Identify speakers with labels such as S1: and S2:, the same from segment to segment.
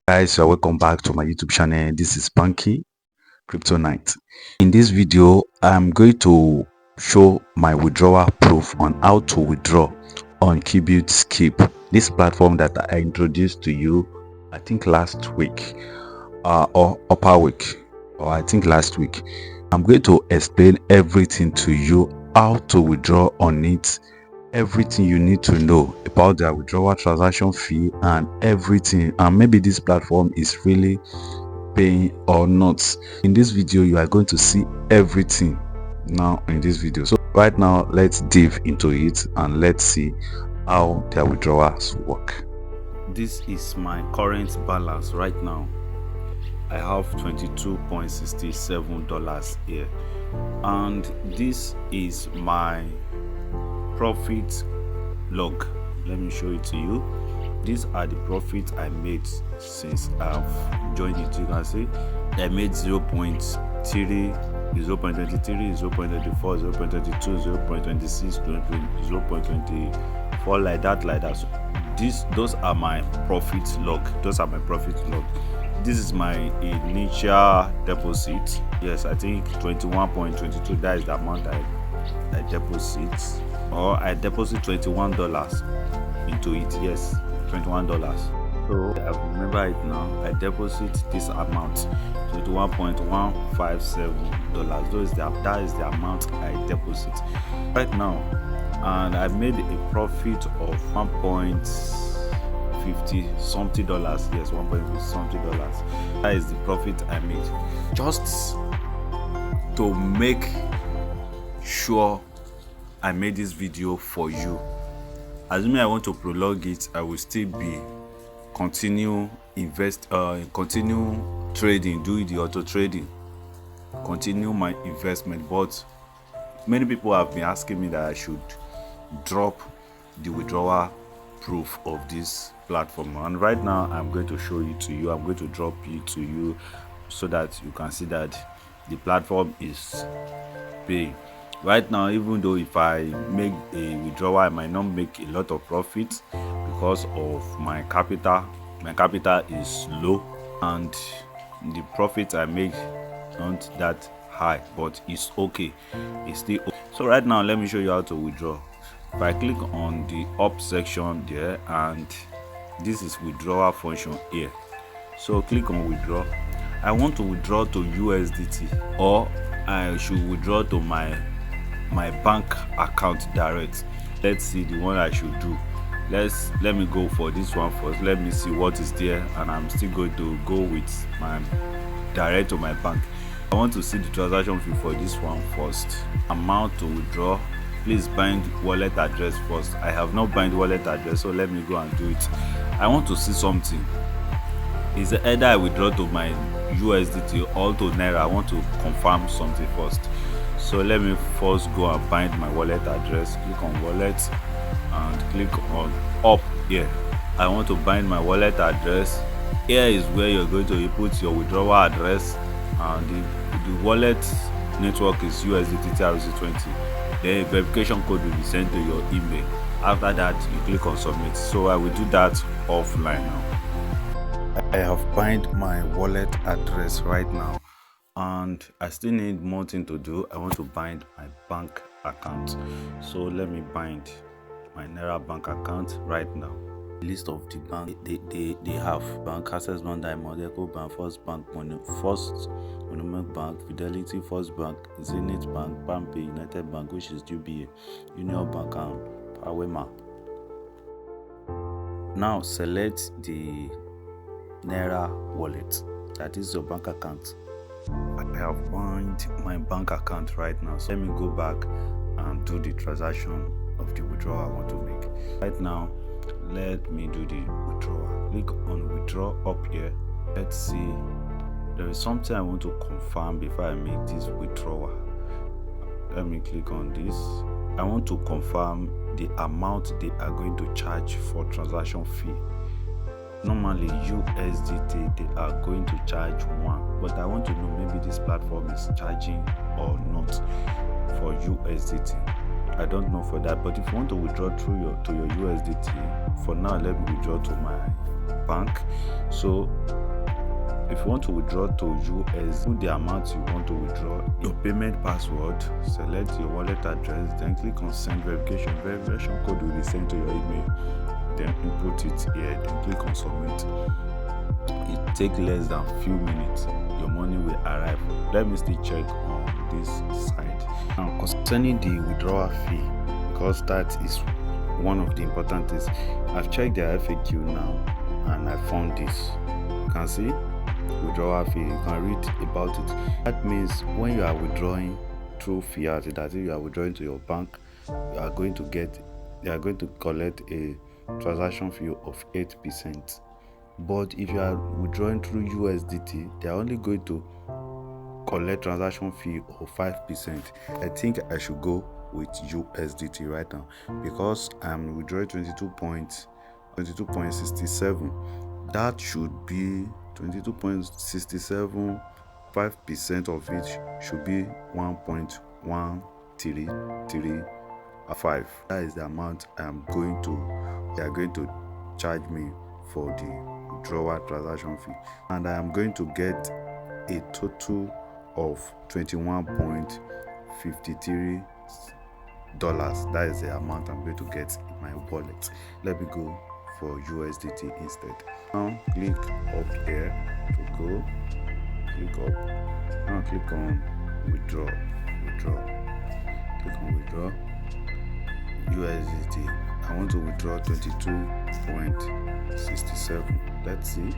S1: Guys, so welcome back to my YouTube channel. This is Punky Crypto Night. In this video, I'm going to show my withdrawal proof on how to withdraw on Qubitcube, this platform that I introduced to you I think last week or upper week, or I think last week. I'm going to explain everything to you, how to withdraw on it, everything you need to know about the withdrawal transaction fee and everything, and maybe this platform is really paying or not. In this video you are going to see everything now in this video. So right now let's dive into it and let's see how their withdrawals work. This is my current balance right now. I have $22.67 here, and this is my profit log. Let me show it to you. These are the profits I made since I've joined it. You can see I made 0.3, 0.23, 0.24, 0.32, 0.26, 0.24, like that. So those are my profit log. This is my initial deposit. Yes, I think 21.22. That is the amount I deposit, or I deposit $21 into it. Yes, $21. So I remember it now. I deposit this amount, $21.157. That is the amount I deposit right now, and I made a profit of $1.50 something. Yes, $1.50 something. That is the profit I made. Just to make sure I made this video for you. Assuming I want to prolong it, I will still be continue trading, do the auto trading, continue my investment. But many people have been asking me that I should drop the withdrawal proof of this platform, and right now I'm going to show it to you. I'm going to drop it to you so that you can see that the platform is paying. Right now, even though if I make a withdrawal, I might not make a lot of profit because of my capital. My capital is low and the profit I make not that high, but it's okay. It's still okay. So right now, let me show you how to withdraw. If I click on the up section there, and this is withdrawal function here. So click on withdraw. I want to withdraw to USDT, or I should withdraw to my bank account direct. Let's see the one I should do. Let me go for this one first. Let me see what is there, and I'm still going to go with my direct to my bank. I want to see the transaction fee for this one first. Amount to withdraw. Please bind wallet address first. I have not bind wallet address, so let me go and do it. I want to see something. Is either I withdraw to my USDT or to Naira. I want to confirm something first. So let me first go and bind my wallet address. Click on wallet and click on up here. I want to bind my wallet address. Here is where you're going to input your withdrawal address, and the wallet network is USDT TRC20. The verification code will be sent to your email. After that, you click on submit. So I will do that offline now. I have bind my wallet address right now, and I still need more thing to do. I want to bind my bank account. So let me bind my Naira bank account right now. List of the bank they have: Bank, Access Bank, Diamond, Eco Bank, First Bank, First Monument Bank, Fidelity, First Bank, Zenith Bank, Pampe, United Bank, which is UBA, Union Bank, and Powema. Now select the Naira wallet, that is your bank account. I have bind my bank account right now. So let me go back and do the transaction of the withdrawal I want to make. Right now, let me do the withdrawal. Click on withdraw up here. Let's see. There is something I want to confirm before I make this withdrawal. Let me click on this. I want to confirm the amount they are going to charge for transaction fee. Normally USDT they are going to charge 1, but I want to know maybe this platform is charging or not for USDT. I don't know for that, but if you want to withdraw through to your USDT, for now let me withdraw to my bank. So if you want to withdraw to US, put the amount you want to withdraw, your payment password, select your wallet address, then click on send verification. Verification code will be sent to your email, then input it here, then click on submit. It takes less than a few minutes, your money will arrive. Let me still check on this side. Now concerning the withdrawal fee, because that is one of the important things, I've checked their FAQ now and I found this. You can see withdrawal fee, you can read about it. That means when you are withdrawing through fiat, that is, you are withdrawing to your bank, they are going to collect a transaction fee of 8%. But if you are withdrawing through USDT, they are only going to collect transaction fee of 5%. I think I should go with USDT right now because I'm withdrawing 22.67. That should be 22.67. 5% of it should be 1.1335. That is the amount they are going to charge me for the withdrawal transaction fee, and I am going to get a total of $21.53. That is the amount I'm going to get in my wallet. Let me go for USDT instead. Now click up here to go. Click up. Now click on withdraw. Click on withdraw USDT. I want to withdraw 22.67. Let's see.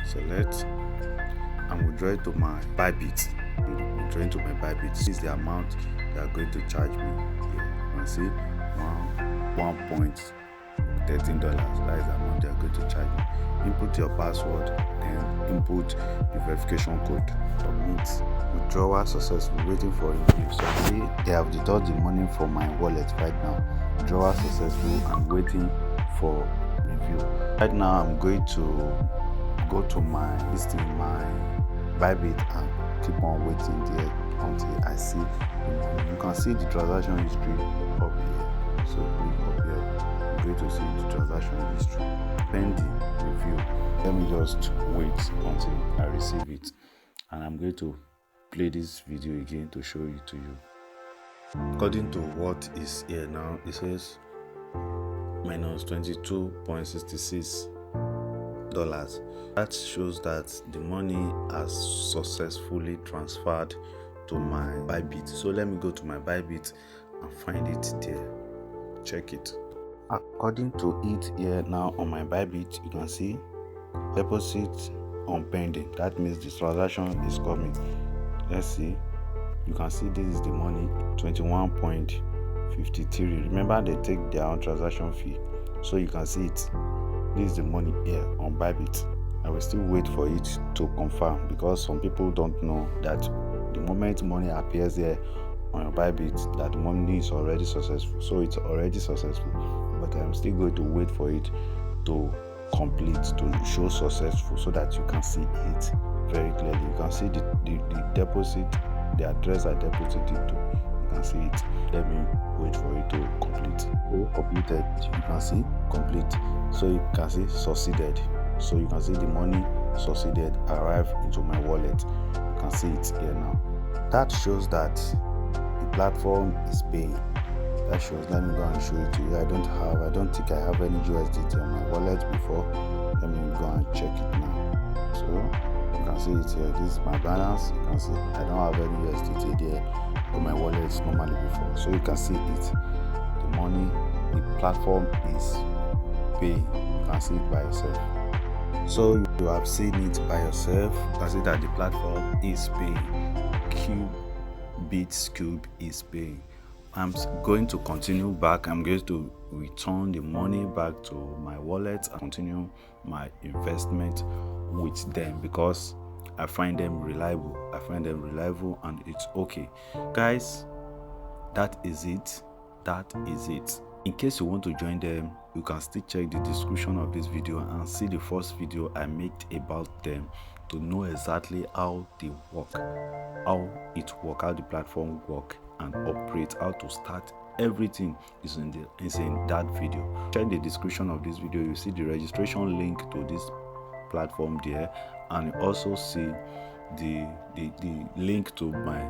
S1: Select. I'm withdrawing to my Bybit. Withdrawing to my Bybit. This is the amount they are going to charge me. Here. You can see $1.13. That is the amount they are going to charge me. Input your password, then input the verification code. Submit. Withdrawal successful. Waiting for review. So see, they have deducted the money from my wallet right now. Withdrawal successful. I'm waiting for review. Right now I'm going to go to my Bybit and keep on waiting there until I see. You can see the transaction history up here. So click up here. I'm going to see the transaction history. Pending review. Let me just wait until I receive it, and I'm going to play this video again to show it to you. According to what is here now, it says minus $22.66. That shows that the money has successfully transferred to my Bybit. So let me go to my Bybit and find it there. Check it. According to it here now on my Bybit, you can see deposit on pending. That means the transaction is coming. Let's see. You can see this is the money, 21.53. Remember, they take their own transaction fee, so you can see it. This is the money here on Bybit. I will still wait for it to confirm because some people don't know that the moment money appears there on your Bybit, that the money is already successful. So it's already successful, but I'm still going to wait for it to complete, to show successful, so that you can see it very clearly. You can see the deposit, the address I deposited to. You can see it. Let me wait for it to complete. Completed. You can see complete. So you can see succeeded. So you can see the money succeeded, arrived into my wallet. You can see it here now. That shows that the platform is paying. That shows. Let me go and show it to you. I don't think I have any USDT on my wallet before. Let me go and check it now. So you can see it here. This is my balance. You can see I don't have any USDT there on my wallet normally before. So you can see it. The money, the platform is paying. You can see it by yourself. So you have seen it by yourself. You can see that the platform is paying. Qubitscube is paying. I'm going to continue back. I'm going to return the money back to my wallet and continue my investment with them because I find them reliable. And it's okay. Guys, that is it. In case you want to join them, you can still check the description of this video and see the first video I made about them to know exactly how they work, how the platform work and operate, how to start everything is in that video. Check the description of this video. You see the registration link to this platform there, and you also see the link to my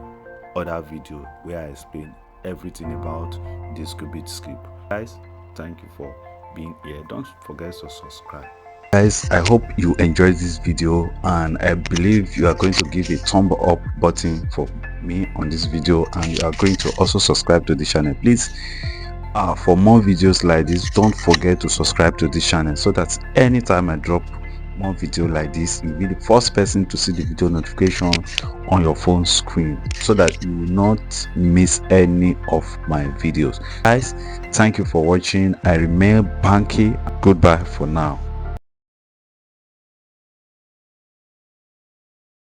S1: other video where I explain everything about this Qubitcube. Guys, thank you for being here. Don't forget to subscribe. Guys, I hope you enjoyed this video, and I believe you are going to give a thumb up button for me on this video, and you are going to also subscribe to the channel. Please, for more videos like this, don't forget to subscribe to the channel so that anytime I drop more video like this, you'll be the first person to see the video notification on your phone screen, so that you will not miss any of my videos. Guys, thank you for watching. I remain Banky. Goodbye for now.